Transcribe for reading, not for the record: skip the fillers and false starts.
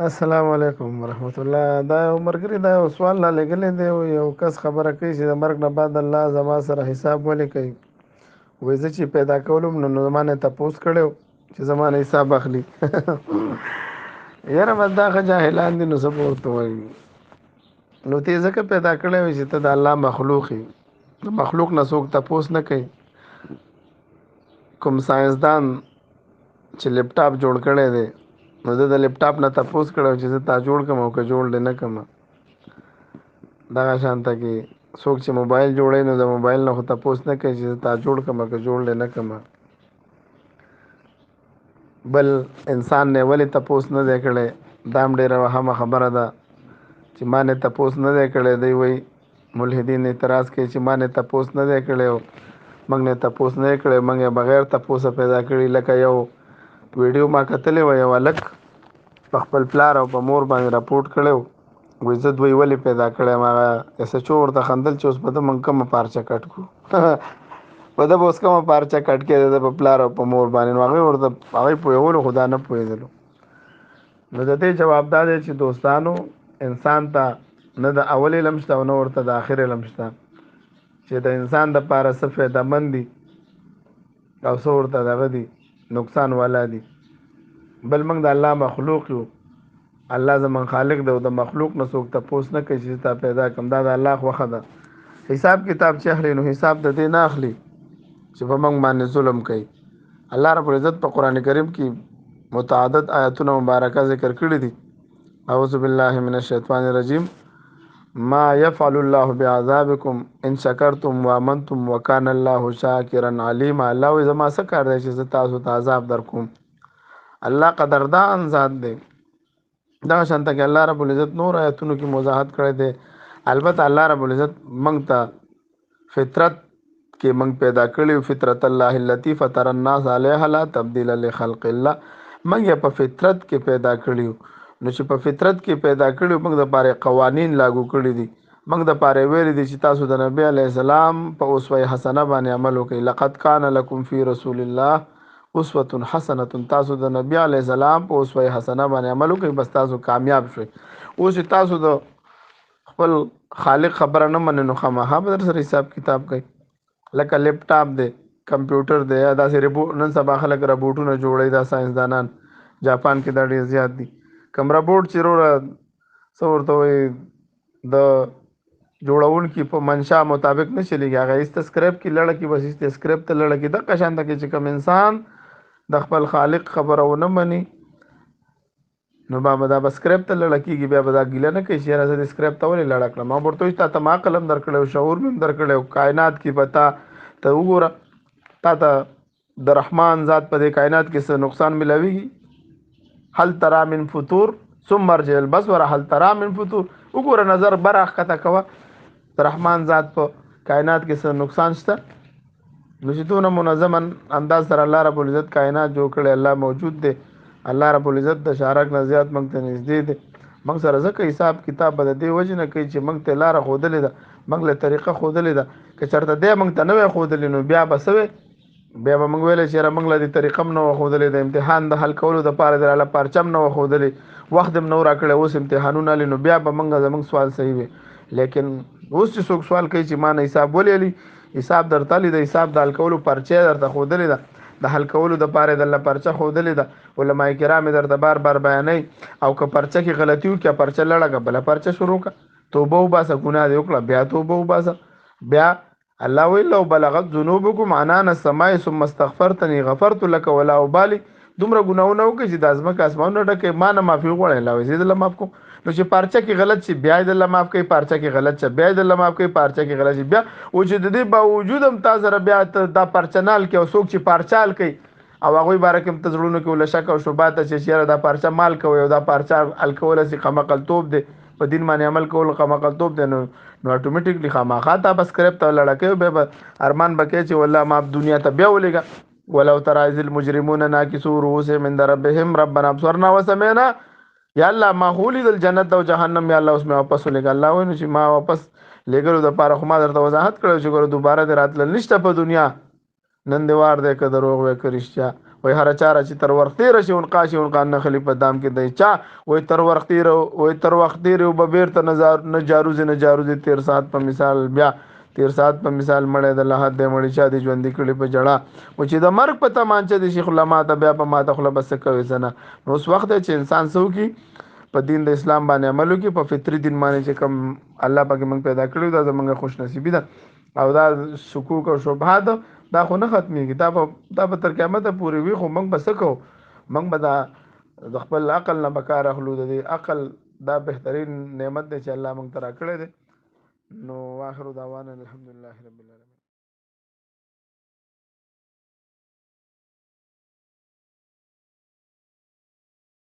السلام علیکم ورحمت الله. دا یو مرګري دا یو سوال را لګلې دی. یو کس خبره کوي چې د مرګ نه بعد الله زما سره حساب ولې کوي. وایي زه چې پیدا کولم نو زما نه تپوس کړی چې زما نه حساب اخلي. یاره بس دا ښه جاهلان دي نو څه به ورته وایي. نو ته یې ځکه پیدا کړی وي چې ته د الله مخلوق یې. د مخلوق نه څوک تپوس نه کوي. کوم ساینسدان چې لیپټاپ جوړ کړی دی نو زه د لیپټاپ نه تپوس کړی چې زه تا جوړ کړم او که جوړ دې نه کړم. دغه شانته کې څوک چې موبایل جوړوي نو د موبایل نه خو تپوس نه کوي چې زه تا جوړ کړم او که جوړ دې نه کړم. بل انسان نه ولې تپوس نه دی کړی دا هم ډېره وهمه خبره ده چې ما نه تپوس نه دی کړی. دی وایي ملحدین اعتراض کوي چې ما نه تپوس نه دی کړی او موږ نه تپوس نه دی کړی، موږ یې بغیر تپوسه پیدا کړي. لکه یو ویډیو ما کتلی و، یو هلک په خپل پلار او په مور باندې راپورټ کړی و. وایي زه دوی ولې پیدا کړی یم. هغه ایس ایچ او ورته خندل چې اوس به ته موږ کومه پارچه کټ کړو. په ده به اوس کومه پارچه کټ کړې ده په پلار او په مور باندې. نو هغوی ورته هغوی پوهېدلو خو دا نه پوهېدلو. نو د دې جواب دا دی چې دوستانو انسان ته نه د اول علم شته او نه ورته د آخر علم شته چې د انسان دپاره څه فایدهمند دي او څه ورته دغه دي نقصان والا دي. بل موږ د الله مخلوق یو. الله زمون خالق دی او د مخلوق نه څوک تپوس نه کوي چې تا پیدا کړم. دا د الله خوښه ده. حساب کتاب چې اخلي نو حساب د دې نه اخلي چې په موږ باندې ظلم کوي. الله رب العزت په قرآن کریم کې متعدد آیاتونه مبارکه ذکر کړي دي. اعوذ بالله من الشیطان الرجیم. ما يفعل الله بعذابكم ان شکرتم وامنتم وكان الله شاکرا علیما. الله وایي زما څه کار دی چې زه تاسو ته عذاب درکوم. الله قدردان ذات دی. دغه شانته کې الله رب العزت نور آیتونو کې وضاحت کړی دی. البته الله رب العزت موږ ته فطرت کې موږ پیدا کړي، فطرت الله التي فطر الناس علیها لا تبدیل لخلق الله. موږ یې په فطرت کې پیدا کړي. نو چې په فطرت کې پیدا کړي موږ د پاره قوانین لاګو کړي دي. موږ د پاره ویل دي چې تاسو د نبی علی السلام په اسوه حسنه باندې عمل وکړئ. لقد کان لکم فی رسول الله اسوه حسنه. تاسو د نبی علی السلام په اسوه حسنه باندې عمل وکړئ بس تاسو کامیاب شئ. اوس تاسو د خپل خالق خبره نه منئ نو خامخا به در سره حساب کتاب کوي. لکه لیپټاپ دی، کمپیوټر دی، یا داسې ربوټ. نن سبا خلک ربوټونه جوړوي. دا ساینسدانان جاپان کې دا ډېر زیات دي. کوم ربوټ چې وروره څه ورته وایي د جوړونکي په منشا مطابق نه چلېږي. هغه ایسته سکریپ کې لړه کې بس ایسته سکریپ ته لړه کې. دغه شانته کې چې کوم انسان د خپل خالق خبره ونه مني نو به دا به سکریپ ته لړه کېږي. بیا به دا ګیله نه کوي چې یاره زه د سکریپ ته ولې لړه کړم. ما ورته وایي تا ته ما عقل هم درکړی او شعور مې هم درکړی او کائنات کې به ته وګوره تا ته د رحمان ذات په دې کائنات کې څه نقصان ملاویږي. هل ترى من فطور ثم ارجع البصر هل ترى من فطور. وګوره نظر براخ کته کوه رحمان ذات په کائنات کې څه نقصان شته. نو چې دونه منظم انداز سره الله رب العزت کائنات جوړ کړي. الله موجود دی. الله رب العزت د شارک نه زیات موږ ته نږدې دی. موږ سره ځکه حساب کتاب به د دې وجې نه کوي چې موږ ته لاره ښودلې ده، موږ له طریقه ښودلې ده. که چېرته دی موږ ته نه وی ښودلې نو بیا به څه وی، بیا به موږ ویلی چې یاره موږ له دې طریقه هم نه وه ښودلې، د امتحان د حل کولو دپاره د راله پارچه هم نه وه ښودلې، وخت هم نه و راکړی، اوس امتحانونه هلي نو بیا به زموږ سوال صحیح وي. لیکن اوس چې څوک سوال کوي چې ما نه حساب ولې حساب درته لي د حساب د حل کولو پرچه درته ښودلې ده، د حل کولو دپاره یې درله پرچه ښودلې ده. علما کرام یې درته بار بار بیانوي. او که پرچه کې غلطي وکړه پرچه لړه کړه بله پرچه شروع کړه، توبه وباسه، ګناه دې وکړه بیا توبه وباسه. بیا الله ویل لو بلغت ذنوبکم عنان السماء ثم استغفرتني غفرت لك ولا ابالي. دومره ګناهونه وکړي چې د ځمکه اسمانونه ډکوي ما نه معافي وغواړئ الله وایي زه درله معاف کوم. نو چې پارچه کې غلط شي بیا یې درله معاف کوي، پارچه کې غلط شي بیا یې درله معاف کوي، پارچه کې غلط شي بیا. او چې د دې باوجود هم تا سره بیا دا پارچه نه حل کوي او څوک چې پارچه حل کوي او هغوی باره کې هم ته زړونو کې له شک او شبهات چې یاره دا پارچه مال کوي او دا پارچه حل کول هسې قمقلتوب دی، په دین باندې عمل کول قمقلتوب دی. نو اټومیټیکلی خامخا تا بس سکریپ ته لړه کوي. بیا به ارمان به کوي چې والله ما دنیا ته بیا ولېږه. ولو ترى إذ المجرمون ناكسوا رؤوسهم عند ربهم ربنا ابصرنا وسمعنا. یا الله ما خو ولیدل جنت او جهنم، یا الله اوس مې واپس ولېږه. الله وایي نو چې ما واپس لېږلو دپاره خو ما درته وضاحت کړی چې ګوره دوباره دې راتلل نشته په دنیا. نن دې وار دی که دروغ وایې که رښتیا. وای هر چاره چې تر وخت تیر شي اون قاشي اون قان خلیفہ دام کې دی چا وای تر وخت تیر وای تر وخت تیر او به تر نه جاروز تیر سات په مثال بیا تیر سات په مثال مړې د الله دې مړې چا دي ژوند کړي په جړه و چې د مرګ په تمانچه د شیخ علماء ته بیا په ماته خلا بس کوي زنه نو اوس وخت چې انسان سو کی په دین د اسلام باندې عملو کې په فطری دین باندې چې کوم الله پاک موږ پیدا کړو دا زمونږ خوش نصیبی ده او دا شکوک او شبهات دا خو نه ختميږي دا په تر قیامت پورې وي خو موږ بس کو موږ به دا د خپل عقل نه بکار اخلو د عقل دا بهترین نعمت دی چې الله موږ ترا کړی دی نو واخر دعوانا الحمدلله رب العالمین